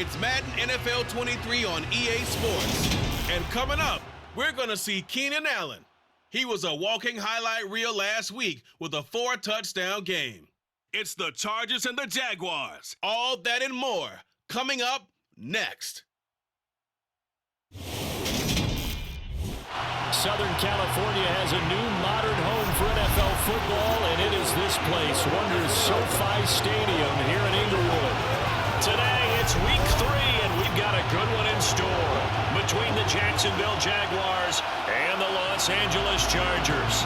It's Madden NFL 23 on EA Sports. And coming up, we're going to see Keenan Allen. He was a walking highlight reel last week with a 4-touchdown game. It's the Chargers and the Jaguars. All that and more coming up next. Southern California has a new modern home for NFL football, and it is this place, Wonders SoFi Stadium here in Inglewood. Today, it's week 3, and we've got a good one in store between the Jacksonville Jaguars and the Los Angeles Chargers.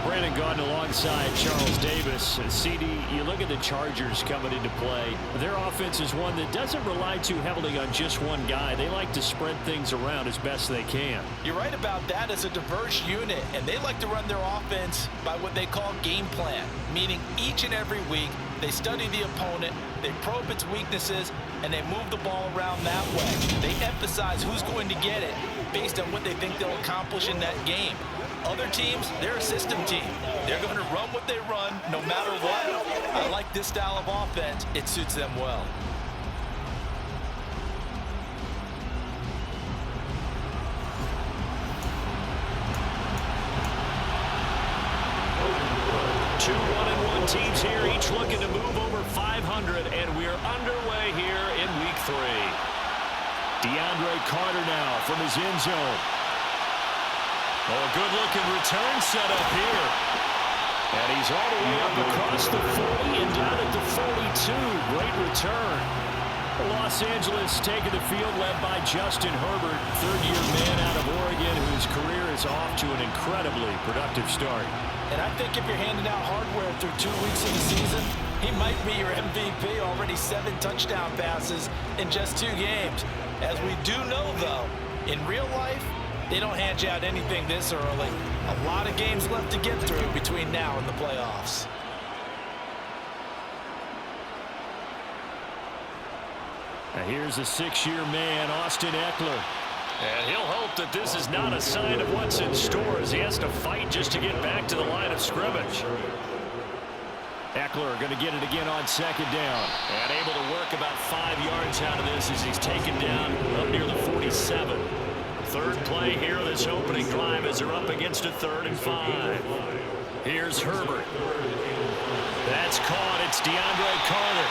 Brandon Gaudin alongside Charles Davis. CD, you look at the Chargers coming into play. Their offense is one that doesn't rely too heavily on just one guy. They like to spread things around as best they can. You're right about that. It's a diverse unit, and they like to run their offense by what they call game plan, meaning each and every week they study the opponent, they probe its weaknesses, and they move the ball around that way. They emphasize who's going to get it based on what they think they'll accomplish in that game. Other teams, they're a system team. They're going to run what they run no matter what. I like this style of offense. It suits them well. Two 1-1 teams here, each looking to move over 500, and we're underway here in week 3. DeAndre Carter now from his end zone. Oh, a good-looking return set up here. And he's all the way up across the 40 and down at the 42. Great return. Los Angeles taking the field led by Justin Herbert, third-year man out of Oregon, whose career is off to an incredibly productive start. And I think if you're handing out hardware through 2 weeks of the season, he might be your MVP. Already 7 touchdown passes in just 2 games. As we do know, though, in real life, they don't hand you out anything this early. A lot of games left to get through between now and the playoffs. Now here's a 6-year man, Austin Eckler. And he'll hope that this is not a sign of what's in store as he has to fight just to get back to the line of scrimmage. Eckler going to get it again on 2nd down. And able to work about 5 yards out of this as he's taken down up near the 47. Third play here of this opening drive as they're up against a 3rd and 5. Here's Herbert. That's caught. It's DeAndre Carter.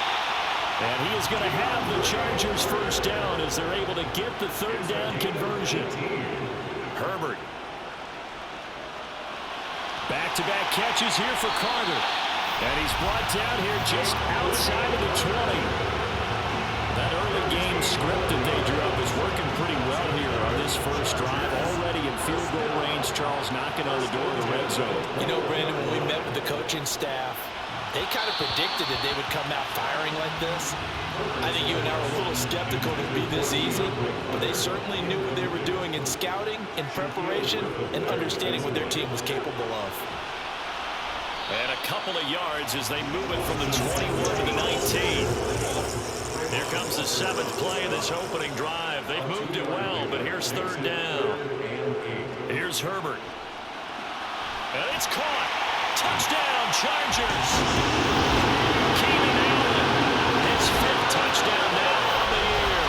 And he is going to have the Chargers first down as they're able to get the 3rd down conversion. Herbert. Back-to-back catches here for Carter. And he's brought down here just outside of the 20. That early game script that they drew up is working pretty well here on this first drive. Already in field goal range, Charles knocking on the door of the red zone. You know, Brandon, when we met with the coaching staff, they kind of predicted that they would come out firing like this. I think you and I were a little skeptical that it'd be this easy, but they certainly knew what they were doing in scouting, in preparation, and understanding what their team was capable of. And a couple of yards as they move it from the 21 to the 19. Here comes the 7th play of this opening drive. They've moved it well, but here's 3rd down. Here's Herbert. And it's caught. Touchdown, Chargers. Keenan Allen, his 5th touchdown now on the year.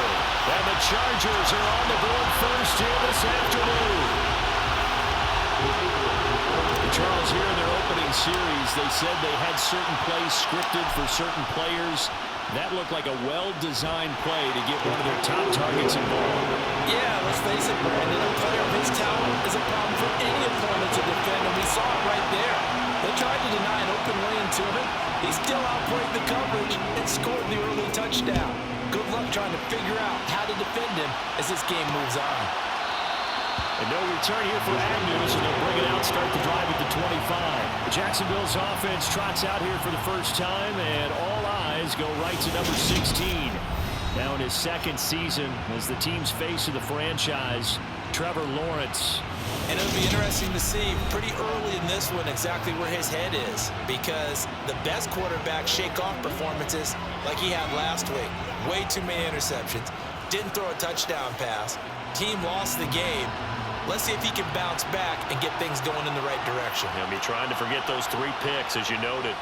And the Chargers are on the board first here this afternoon. Charles, here in their opening series, they said they had certain plays scripted for certain players. That looked like a well-designed play to get one of their top targets involved. Yeah, let's face it, Brandon. A player of his talent is a problem for any opponent to defend, and we saw it right there. They tried to deny an open lane to him. He still outplayed the coverage and scored the early touchdown. Good luck trying to figure out how to defend him as this game moves on. And no return here for Agnew, so they'll bring it out, start the drive at the 25. Jacksonville's offense trots out here for the first time, and all eyes go right to number 16. Now in his 2nd season as the team's face of the franchise, Trevor Lawrence. And it'll be interesting to see pretty early in this one exactly where his head is, because the best quarterbacks shake off performances like he had last week. Way too many interceptions. Didn't throw a touchdown pass. Team lost the game. Let's see if he can bounce back and get things going in the right direction. He'll be trying to forget those 3 picks, as you noted.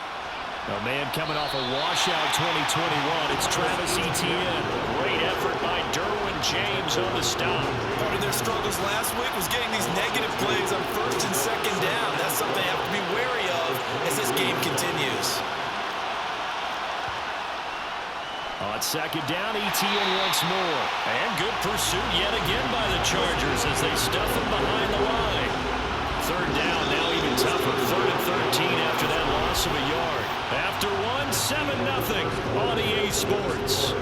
A man coming off a washout 2021. It's Travis Etienne. Great effort by Derwin James on the stop. Part of their struggles last week was getting these negative plays on first and second down. That's something they have to be wary of as this game continues. On second down, Etienne once more. And good pursuit yet again by the Chargers as they stuff him behind the line. Third down, now even tougher. 3rd and 13 after that loss of a yard. After one, 7-0 on EA Sports.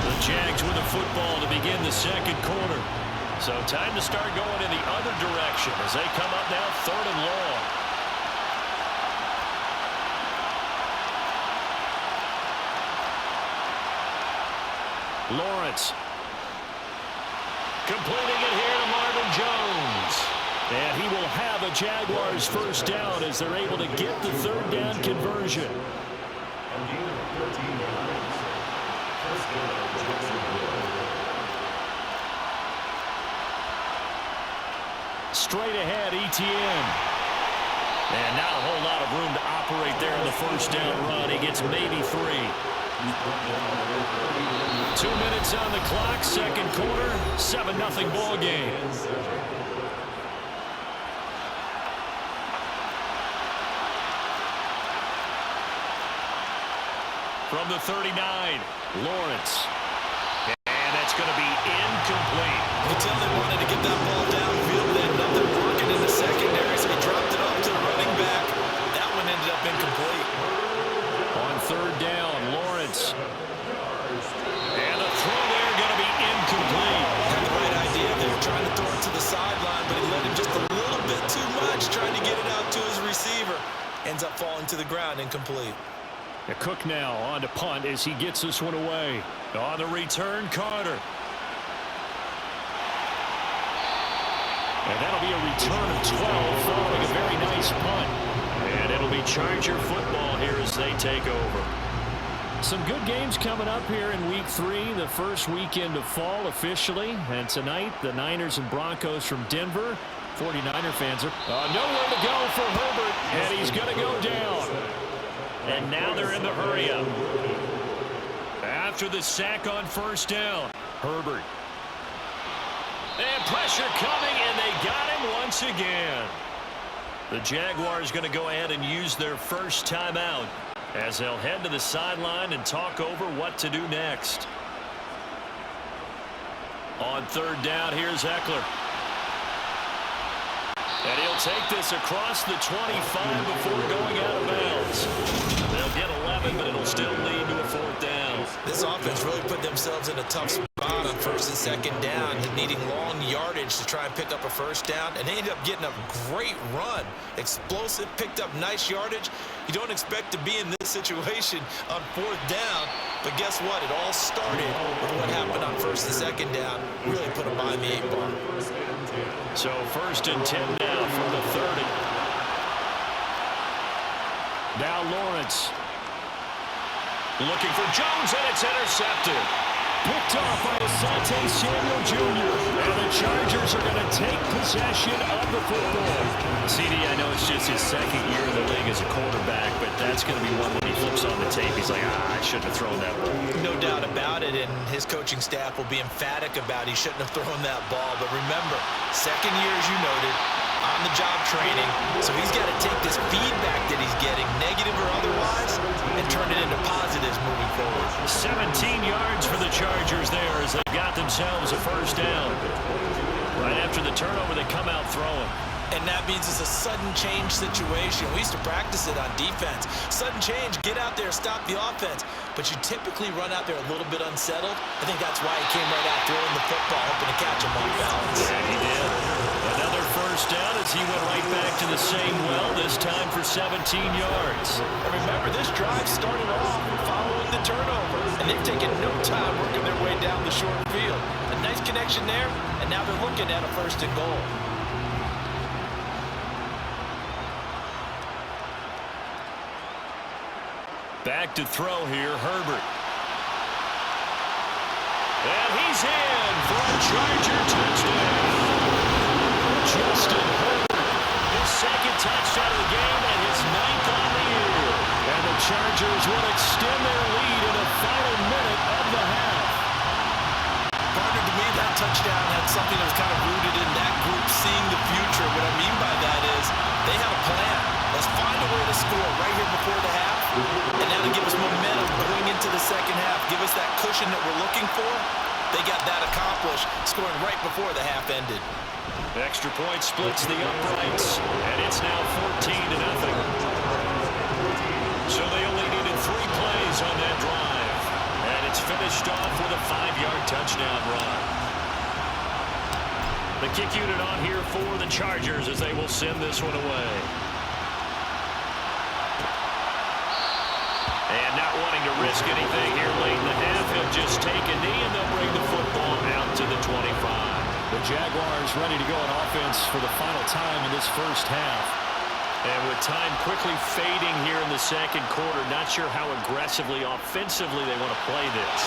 The Jags with the football to begin the second quarter. So time to start going in the other direction as they come up now 3rd and long. Lawrence. Completing it here to Marvin Jones. And he will have a Jaguars first down as they're able to get the 3rd down conversion. Straight ahead, Etienne. And not a whole lot of room to operate there in the first down run. He gets maybe 3. 2 minutes on the clock, second quarter, 7-0 ball game. From the 39, Lawrence. And that's going to be incomplete. You can tell they wanted to get that ball downfield. They had nothing working in the secondary, so he dropped it off to the running back. That one ended up incomplete. On 3rd down, Lawrence. And the throw there going to be incomplete. Had the right idea. They were trying to throw it to the sideline, but he let him just a little bit too much, trying to get it out to his receiver. Ends up falling to the ground, incomplete. Cook now on to punt as he gets this one away. On the return, Carter. And that'll be a return of 12 following a very nice punt. And it'll be Charger football here as they take over. Some good games coming up here in Week 3, the first weekend of fall officially. And tonight, the Niners and Broncos from Denver. 49er fans are nowhere to go for Herbert, and he's going to go down. And now they're in the hurry-up. After the sack on first down, Herbert. And pressure coming, and they got him once again. The Jaguars going to go ahead and use their first timeout as they'll head to the sideline and talk over what to do next. On 3rd down, here's Eckler. And he'll take this across the 25 before going out of bounds. They'll get 11, but it'll still lead to a 4th down. This offense really put themselves in a tough spot on 1st and 2nd down, needing long yardage to try and pick up a first down, and they ended up getting a great run. Explosive, picked up nice yardage. You don't expect to be in this situation on 4th down, but guess what? It all started with what happened on 1st and 2nd down. Really put them behind the 8 ball. So 1st and 10 now from the 30. Now Lawrence. Looking for Jones, and it's intercepted. Picked off by Asante Samuel Jr. And the Chargers are going to take possession of the football. CD, I know it's just his 2nd year in the league as a quarterback, but that's going to be one when he flips on the tape. He's like, I shouldn't have thrown that ball. No doubt about it, and his coaching staff will be emphatic about he shouldn't have thrown that ball. But remember, 2nd year, as you noted, on-the-job training, so he's got to take this feedback that he's getting, negative or otherwise, and turn it into positives moving forward. 17 yards for the Chargers there as they got themselves a first down. Right after the turnover, they come out throwing. And that means it's a sudden change situation. We used to practice it on defense. Sudden change, get out there, stop the offense. But you typically run out there a little bit unsettled. I think that's why he came right out throwing the football, hoping to catch him off balance. Yeah, he did. Another first down as he went right back to the same well, this time for 17 yards. And remember, this drive started off following the turnover. And they've taken no time working their way down the short field. A nice connection there, and now they're looking at a 1st and goal. Back to throw here, Herbert. And he's in for a Charger touchdown. Justin Herbert, his 2nd time touchdown had something that was kind of rooted in that group seeing the future. What I mean by that is they had a plan. Let's find a way to score right here before the half, and now to give us momentum going into the second half, give us that cushion that we're looking for. They got that accomplished, scoring right before the half ended. Extra point splits the uprights, and it's now 14-0. So they only needed 3 plays on that drive, and it's finished off with a 5-yard touchdown run. The kick unit on here for the Chargers as they will send this one away. And not wanting to risk anything here late in the half, he'll just take a knee and they'll bring the football out to the 25. The Jaguars ready to go on offense for the final time in this first half. And with time quickly fading here in the second quarter, not sure how aggressively, offensively they want to play this.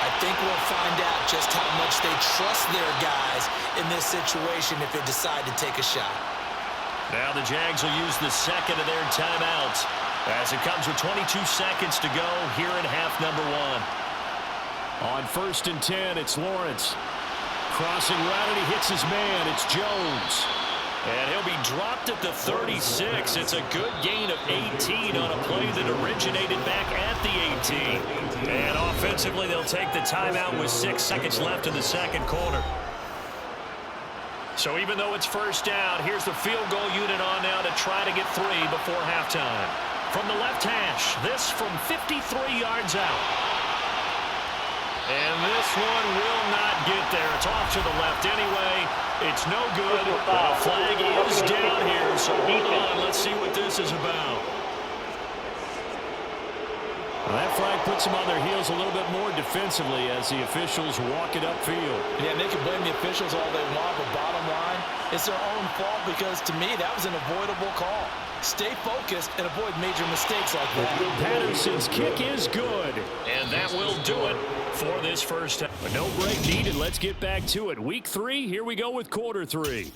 I think we'll find out just how much they trust their guys in this situation if they decide to take a shot. Now the Jags will use the second of their timeouts as it comes with 22 seconds to go here in half number 1. On 1st and 10, it's Lawrence. Crossing route, and he hits his man. It's Jones. And he'll be dropped at the 36. It's a good gain of 18 on a play that originated back at the 18. And offensively, they'll take the timeout with 6 seconds left in the second quarter. So even though it's first down, here's the field goal unit on now to try to get 3 before halftime. From the left hash, this from 53 yards out. And this one will not get there. It's off to the left anyway. It's no good. But a flag is down here. So hold on. Let's see what this is about. Well, that flag puts them on their heels a little bit more defensively as the officials walk it upfield. Yeah, they can blame the officials all they want, but bottom line, it's their own fault because, to me, that was an avoidable call. Stay focused and avoid major mistakes like that. Patterson's kick is good. And that will do it for this first half. But no break needed. Let's get back to it. Week 3, here we go with quarter 3.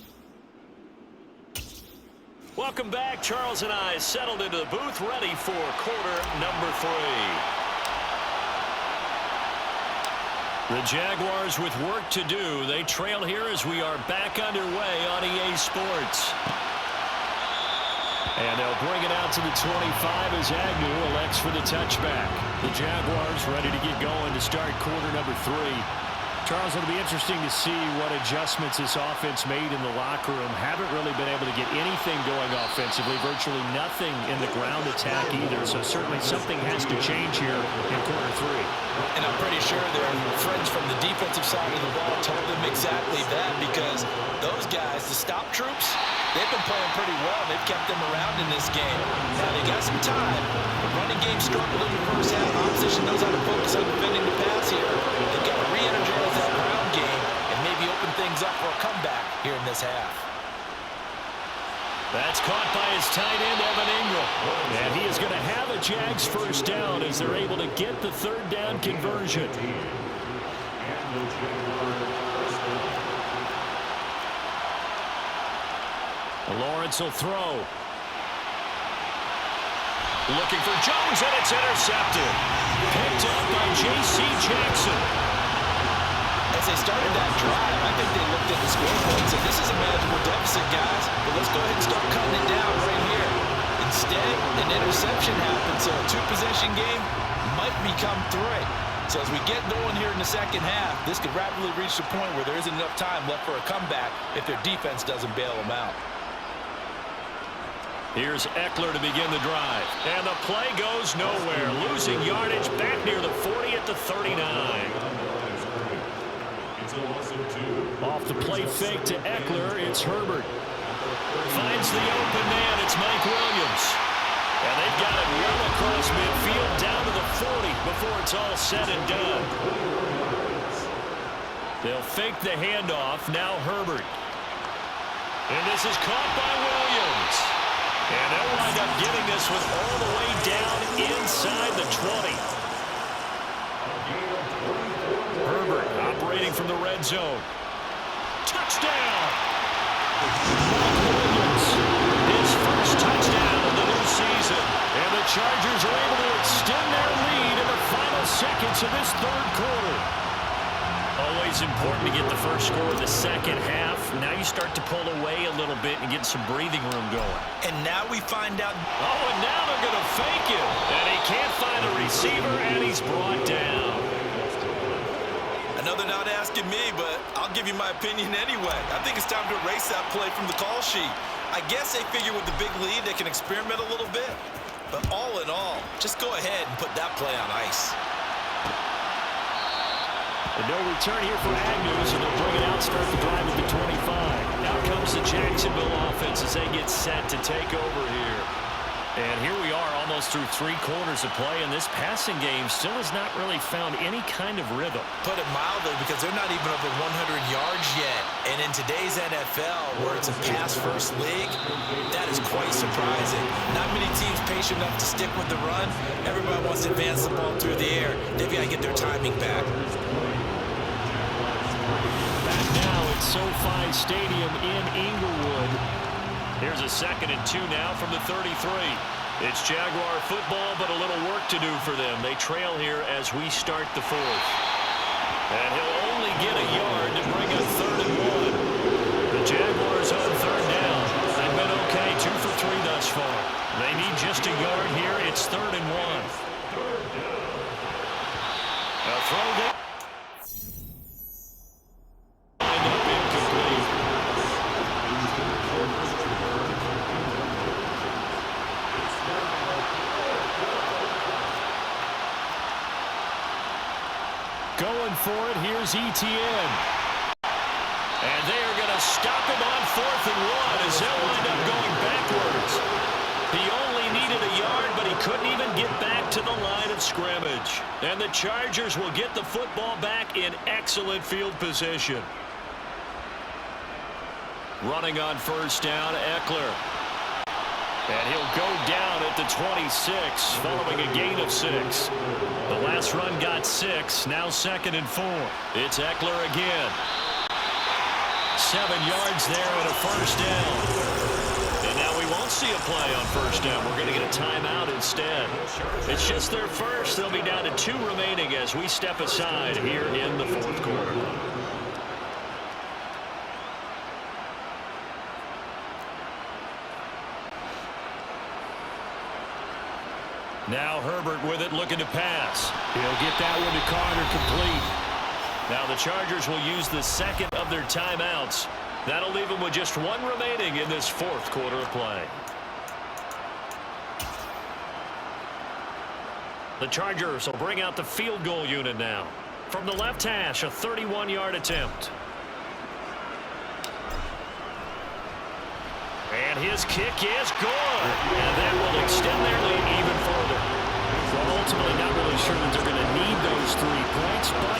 Welcome back. Charles and I settled into the booth ready for quarter number 3. The Jaguars with work to do. They trail here as we are back underway on EA Sports. And they'll bring it out to the 25 as Agnew elects for the touchback. The Jaguars ready to get going to start quarter number 3. Charles, it'll be interesting to see what adjustments this offense made in the locker room. Haven't really been able to get anything going offensively. Virtually nothing in the ground attack either. So certainly something has to change here in quarter 3. And I'm pretty sure their friends from the defensive side of the ball told them exactly that, because those guys, the stop troops, they've been playing pretty well. They've kept them around in this game. Now they got some time. The running game struggled in the first half. Opposition knows how to focus on defending the pass here. They've got to re-energize that ground game and maybe open things up for a comeback here in this half. That's caught by his tight end, Evan Ingram. And he is going to have a Jags first down as they're able to get the third down conversion. Lawrence will throw. Looking for Jones, and it's intercepted. Picked up by J.C. Jackson. As they started that drive, I think they looked at the scoreboard and said, this is a manageable deficit, guys, but let's go ahead and start cutting it down right here. Instead, an interception happened, so a 2-possession game might become 3. So as we get going here in the second half, this could rapidly reach the point where there isn't enough time left for a comeback if their defense doesn't bail them out. Here's Eckler to begin the drive. And the play goes nowhere. Losing yardage back near the 40 at the 39. Off the play fake to Eckler, it's Herbert. Finds the open man, it's Mike Williams. And they've got it well across midfield down to the 40 before it's all said and done. They'll fake the handoff, now Herbert. And this is caught by Williams. And they'll wind up getting this one all the way down inside the 20. Herbert operating from the red zone. Touchdown! Mike Williams, his first touchdown of the new season. And the Chargers are able to extend their lead in the final seconds of this third quarter. Always important to get the first score in the second half. Now you start to pull away a little bit and get some breathing room going. And now we find out. Oh, and now they're going to fake it. And he can't find a receiver, and he's brought down. I know they're not asking me, but I'll give you my opinion anyway. I think it's time to erase that play from the call sheet. I guess they figure with the big lead they can experiment a little bit. But all in all, just go ahead and put that play on ice. And no return here for Agnew, so they'll bring it out, start the drive at the 25. Now comes the Jacksonville offense as they get set to take over here. And here we are almost through 3 quarters of play, and this passing game still has not really found any kind of rhythm. Put it mildly, because they're not even over 100 yards yet. And in today's NFL, where it's a pass-first league, that is quite surprising. Not many teams patient enough to stick with the run. Everybody wants to advance the ball through the air. They've got to get their timing back. Back now at SoFi Stadium in Inglewood. Here's a 2nd and 2 now from the 33. It's Jaguar football, but a little work to do for them. They trail here as we start the 4th. And he'll only get a yard to bring up 3rd and 1. The Jaguars on 3rd down. They've been okay, 2 for 3 thus far. They need just a yard here. It's 3rd and 1. A throw there. Wind up incomplete. Going for it, here's Etienne. And they are going to stop him on 4th and 1 as they'll wind up going backwards. He only needed a yard, but he couldn't even get back to the line of scrimmage. And the Chargers will get the football back in excellent field position. Running on 1st down, Eckler. And he'll go down at the 26 following a gain of 6. The last run got 6, now 2nd and 4. It's Eckler again. 7 yards there and a 1st down. And now we won't see a play on 1st down. We're going to get a timeout instead. It's just their first. They'll be down to 2 remaining as we step aside here in the 4th quarter. Now Herbert with it, looking to pass. He'll get that one to Carter, complete. Now the Chargers will use the 2nd of their timeouts. That'll leave them with just 1 remaining in this 4th quarter of play. The Chargers will bring out the field goal unit now. From the left hash, a 31-yard attempt. And his kick is good. And that will extend their lead even further. Well, ultimately not really sure that they're going to need those 3 points, but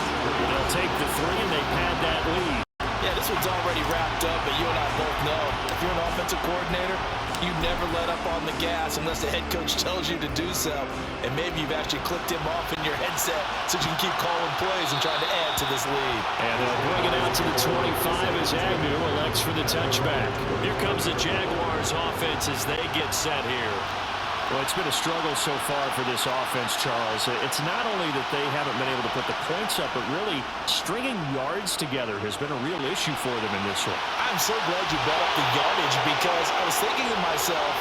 they'll take the 3 and they pad that lead. Yeah, this one's already wrapped up, but you and I both know if you're an offensive coordinator, you never let up on the gas unless the head coach tells you to do so. And maybe you've actually clicked him off in your headset so you can keep calling plays and trying to add to this lead. And they'll bring it out to the 25 as Agnew elects for the touchback. Here comes the Jaguars offense as they get set here. Well, it's been a struggle so far for this offense, Charles. It's not only that they haven't been able to put the points up, but really stringing yards together has been a real issue for them in this one. I'm so glad you brought up the yardage because I was thinking to myself,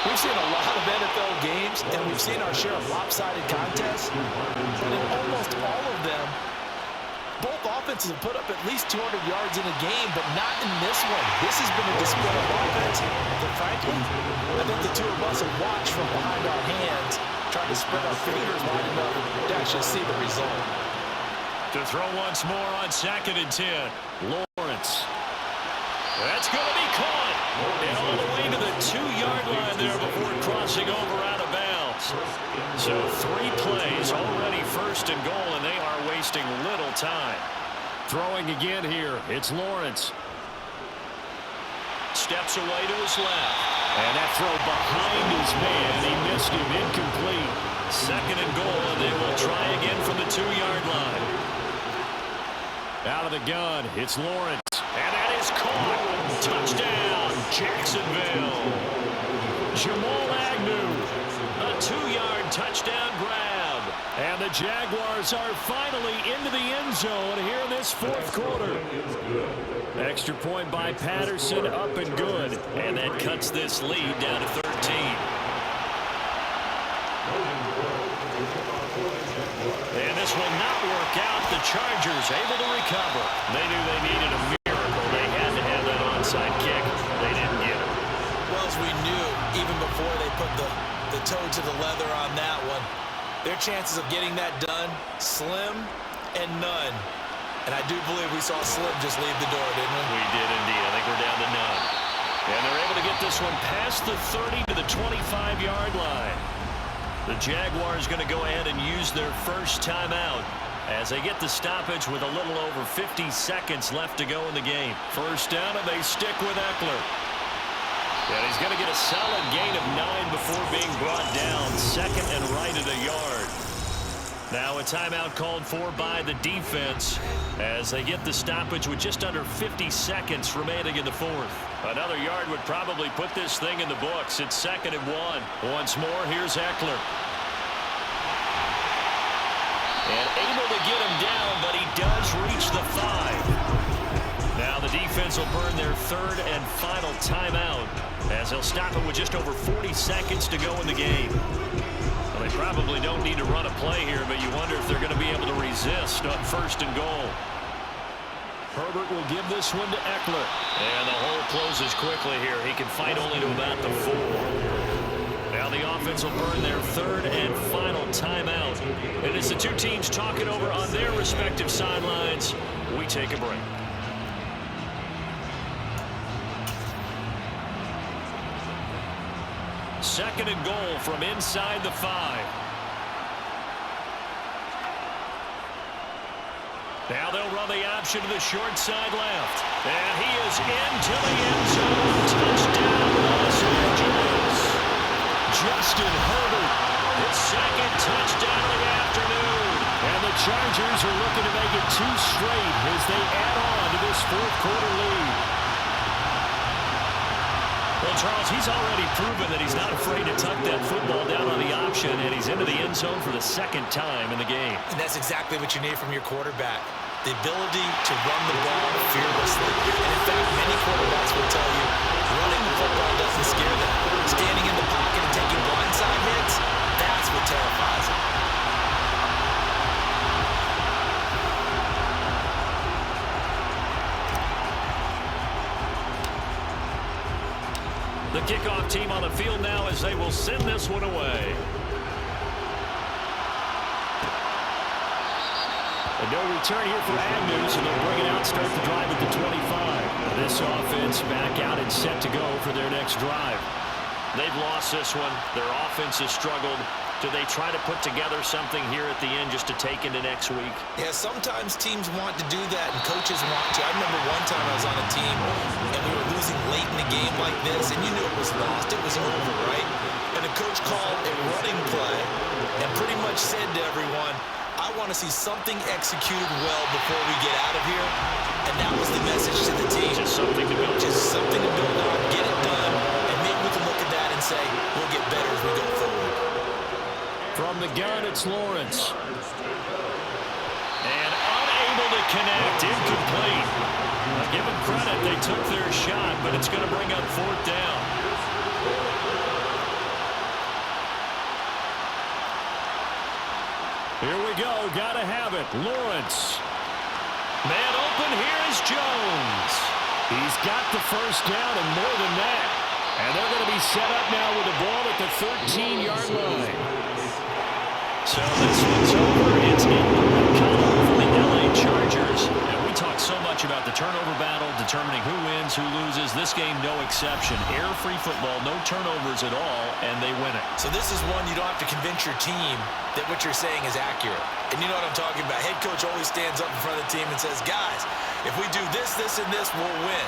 we've seen a lot of NFL games and we've seen our share of lopsided contests, but in almost all of them, both offenses have put up at least 200 yards in a game, but not in this one. This has been a display of offense that, frankly, I think the 2 of us have watched from behind our hands, trying to spread our fingers wide enough to actually see the result. To throw once more on 2nd and 10. Lawrence. That's going to be caught. And all the way to the 2-yard line there before crossing over out of bounds. So 3 plays already 1st and goal, and they are wasting little time. Throwing again here, it's Lawrence. Steps away to his left. And that throw behind his man, he missed him, incomplete. 2nd and goal, and they will try again from the 2-yard line. Out of the gun, it's Lawrence. And that is caught. Touchdown, Jacksonville. Jamal Agnew, a 2-yard touchdown grab. And the Jaguars are finally into the end zone here in this fourth quarter. Extra point by Patterson, up and good. And that cuts this lead down to 13. And this will not work out. The Chargers able to recover. They knew they needed a miracle. They had to have that onside kick. They didn't get it. Well, as we knew, even before they put the toe to the leather on that one, their chances of getting that done, slim and none. And I do believe we saw Slim just leave the door, didn't we? We did indeed. I think we're down to none. And they're able to get this one past the 30 to the 25-yard line. The Jaguars going to go ahead and use their first timeout as they get the stoppage with a little over 50 seconds left to go in the game. First down, and they stick with Eckler. And he's going to get a solid gain of 9 before being brought down. Second and right at a yard. Now a timeout called for by the defense as they get the stoppage with just under 50 seconds remaining in the fourth. Another yard would probably put this thing in the books. It's 2nd and 1. Once more, here's Eckler. And able to get him down, but he does reach the 5. Now the defense will burn their third and final timeout as they'll stop it with just over 40 seconds to go in the game. Well, they probably don't need to run a play here, but you wonder if they're going to be able to resist on 1st and goal. Herbert will give this one to Eckler. And the hole closes quickly here. He can fight only to about the 4. Now the offense will burn their third and final timeout. And as the two teams talk it over on their respective sidelines, we take a break. Second and goal from inside the 5. Now they'll run the option to the short side left. And he is into the end zone. Touchdown, Los Angeles. Justin Herbert, his second touchdown of the afternoon. And the Chargers are looking to make it 2 straight as they add on to this fourth quarter lead. Well, Charles, he's already proven that he's not afraid to tuck that football down on the option, and he's into the end zone for the 2nd time in the game. And that's exactly what you need from your quarterback. The ability to run the ball fearlessly. And in fact, many quarterbacks will tell you running the football doesn't scare them. Standing in the pocket and taking blindside hits, that's what terrifies them. The kickoff team on the field now as they will send this one away. And no return here for Agnew, so they'll bring it out, start the drive at the 25. This offense back out and set to go for their next drive. They've lost this one. Their offense has struggled. Do they try to put together something here at the end just to take into next week? Yeah, sometimes teams want to do that, and coaches want to. I remember one time I was on a team, and we were losing late in the game like this, and you knew it was lost. It was over, right? And the coach called a running play and pretty much said to everyone, I want to see something executed well before we get out of here. And that was the message to the team. Just something to build. Just something to build on, get it done, and maybe we can look at that and say, we'll get better as we go forward. From the gun, it's Lawrence. And unable to connect, incomplete. Now, give them credit, they took their shot, but it's going to bring up 4th down. Here we go, got to have it. Lawrence. Man open, here is Jones. He's got the first down and more than that. And they're going to be set up now with the ball at the 13-yard line. So this one's over. It's in the column for the LA Chargers. And we talk so much about the turnover battle, determining who wins, who loses. This game, no exception. Air-free football, no turnovers at all, and they win it. So this is one you don't have to convince your team that what you're saying is accurate. And you know what I'm talking about. Head coach always stands up in front of the team and says, guys, if we do this, this, and this, we'll win.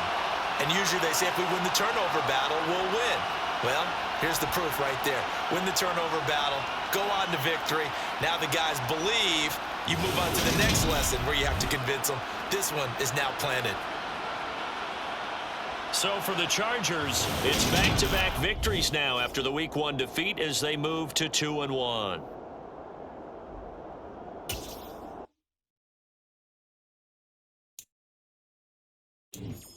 And usually they say if we win the turnover battle, we'll win. Well, here's the proof right there. Win the turnover battle, go on to victory. Now the guys believe. You move on to the next lesson where you have to convince them. This one is now planted. So for the Chargers, it's back-to-back victories now after the Week 1 defeat as they move to 2-1. it.